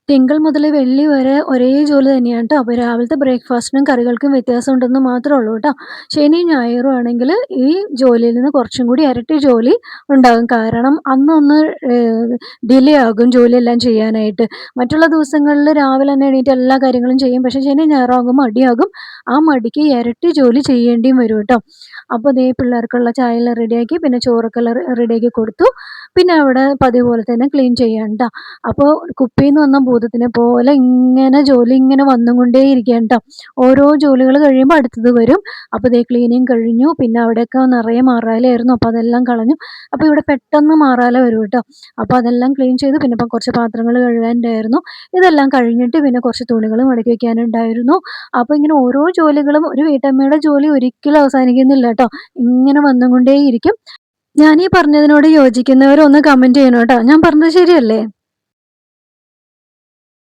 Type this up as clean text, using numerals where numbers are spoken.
തിങ്കൾ മുതൽ വെള്ളി വരെ ഒരേ ജോലി തന്നെയാണ് ട്ടോ. അപ്പോൾ രാവിലത്തെ ബ്രേക്ക്ഫാസ്റ്റിനും കറികൾക്കും വ്യത്യാസം ഉണ്ടെന്ന് മാത്രേ ഉള്ളൂ ട്ടോ. ശനിയും ഞായറും ആണെങ്കില് ഈ ജോലിയിൽ നിന്ന് കുറച്ചും കൂടി ഇരട്ടി ജോലി ഉണ്ടാകും. കാരണം അന്നൊന്ന് ഡിലേ ആകും ജോലിയെല്ലാം ചെയ്യാനായിട്ട്. മറ്റുള്ള ദിവസങ്ങളില് രാവിലെ തന്നെ എണീറ്റ് എല്ലാ കാര്യങ്ങളും ചെയ്യും. പക്ഷേ ശനിയും ഞായറും ആകുമ്പോൾ മടിയാകും. ആ മടിക്ക് ഇരട്ടി ജോലി ചെയ്യേണ്ടിയും വരും ട്ടോ. അപ്പോൾ ദേ പിള്ളേർക്കുള്ള ചായയെല്ലാം റെഡിയാക്കി, പിന്നെ ചോറൊക്കെ റെഡിയാക്കി കൊടുത്തു. പിന്നെ അവിടെ പതിവ് പോലെ തന്നെ ക്ലീൻ ചെയ്യാണ് ട്ടോ. അപ്പോൾ കുപ്പീന്ന് വന്ന ഭൂതത്തിനെ പോലെ ഇങ്ങനെ ജോലി ഇങ്ങനെ വന്നുകൊണ്ടേയിരിക്കുകയാണ് ട്ടോ. ഓരോ ജോലികൾ കഴിയുമ്പോൾ അടുത്തത് വരും. അപ്പോൾ ദേ ക്ലീനിങ് കഴിഞ്ഞു. പിന്നെ അവിടെയൊക്കെ നിറയെ മാറാലയായിരുന്നു. അപ്പോൾ അതെല്ലാം കളഞ്ഞു. അപ്പോൾ ഇവിടെ പെട്ടെന്ന് മാറാല വരും ട്ടോ. അപ്പോൾ അതെല്ലാം ക്ലീൻ ചെയ്തു. പിന്നെ ഇപ്പം കുറച്ച് പാത്രങ്ങൾ കഴുകാനുണ്ടായിരുന്നു. ഇതെല്ലാം കഴിഞ്ഞിട്ട് പിന്നെ കുറച്ച് തുണികൾ മടക്കി വെക്കാനുണ്ടായിരുന്നു. അപ്പോൾ ഇങ്ങനെ ഓരോ ജോലികളും ഒരു വീട്ടമ്മയുടെ ജോലി ഒരിക്കലും അവസാനിക്കുന്നില്ല ട്ടോ. ഇങ്ങനെ വന്നുകൊണ്ടേയിരിക്കും. ഞാനീ പറഞ്ഞതിനോട് യോജിക്കുന്നവർ ഒന്ന് കമന്റ് ചെയ്യണം ട്ടോ. ഞാൻ പറഞ്ഞത് ശരിയല്ലേ?